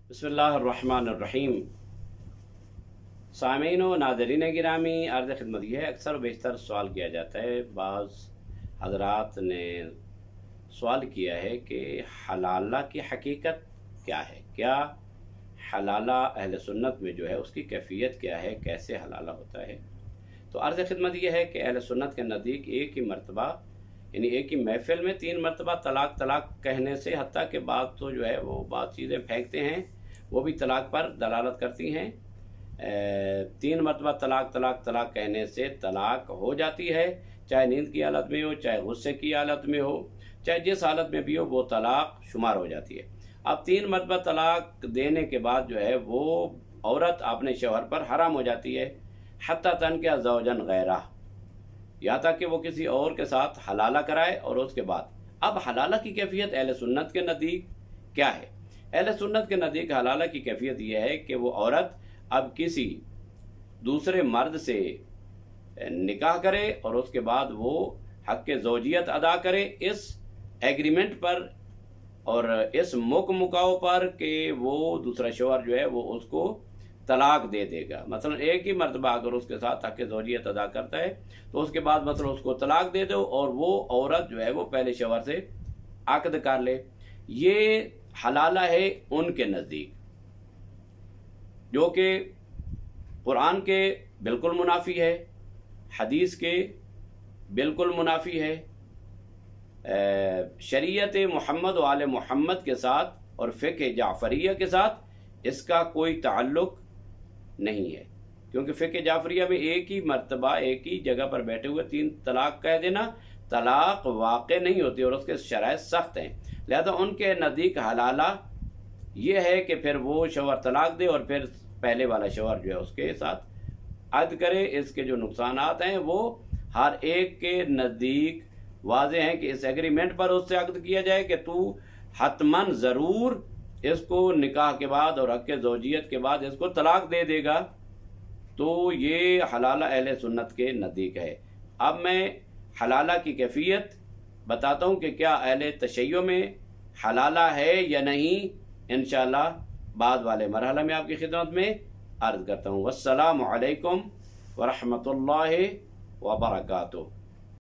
बिस्मिल्लाहिर्रहमानिर्रहीम। सामीन व नाज़रीन गिरामी, अर्ज़ खिदमत ये है, अक्सर बेशतर सवाल किया जाता है। बाज़ हज़रात ने सवाल किया है कि हलाला की हकीकत क्या है, क्या हलाला अहले सुन्नत में जो है उसकी कैफियत क्या है, कैसे हलाला होता है। तो अर्ज़ खिदमत ये है कि अहले सुन्नत के नज़दीक एक ही मरतबा, यानी एक ही महफिल में 3 मरतबा तलाक तलाक कहने से, हत्ता के बाद तो जो है वो बात चीज़ें फेंकते हैं, वो भी तलाक पर दलालत करती हैं। 3 मरतबा तलाक तलाक तलाक कहने से तलाक हो जाती है, चाहे नींद की हालत में हो, चाहे गुस्से की हालत में हो, चाहे जिस हालत में भी हो, वो तलाक शुमार हो जाती है। अब 3 मरतबा तलाक देने के बाद जो है वो औरत अपने शौहर पर हराम हो जाती है, हत्ता तन के ज़ौजन गैरा, या ताकि वो किसी और के साथ हलाला कराए। और उसके बाद अब हलाला की कैफियत अहले सुन्नत के नज़दीक क्या है। अहले सुन्नत के नज़दीक हलाला की कैफियत यह है कि वो औरत अब किसी दूसरे मर्द से निकाह करे और उसके बाद वो हक़ ज़ौजियत अदा करे, इस एग्रीमेंट पर और इस मुकाओ पर कि वो दूसरा शौहर जो है वो उसको तलाक दे देगा। मतलब एक ही मरतबा अगर उसके साथ हक़ ज़ौजियत अदा करता है तो उसके बाद मतलब उसको तलाक दे दो और वो औरत जो है वो पहले शौहर से अक़द कर ले। ये हलाला है उनके नज़दीक, जो कि कुरान के बिल्कुल मुनाफी है, हदीस के बिल्कुल मुनाफी है, शरीयत मोहम्मद व आले मोहम्मद के साथ और फ़िक़्ह जाफ़रिया के साथ इसका कोई ताल्लुक़ नहीं है। क्योंकि फ़िक़्ह जाफ़रिया में एक ही मरतबा एक ही जगह पर बैठे हुए 3 तलाक कह देना तलाक वाक़ नहीं होती और उसके शराइत सख्त हैं। लिहाजा उनके नज़दीक हलाला ये है कि फिर वो शौहर तलाक दे और फिर पहले वाला शौहर जो है उसके साथ अक़द करे। इसके जो नुकसानात हैं वो हर एक के नज़दीक वाज़े हैं कि इस एग्रीमेंट पर उससे अक़द किया जाए कि तू हतमन ज़रूर इसको निकाह के बाद और हक़ ज़ौजियत के बाद इसको तलाक दे देगा। तो ये हलाला अहले सुन्नत के नज़दीक है। अब मैं हलाला की कैफियत बताता हूँ कि क्या अहले तशय्यो में हलाला है या नहीं, इंशाअल्लाह बाद वाले मरहला में आपकी खिदमत में अर्ज़ करता हूँ। वस्सलामु अलैकुम व रहमतुल्लाहि व बरकातुहू।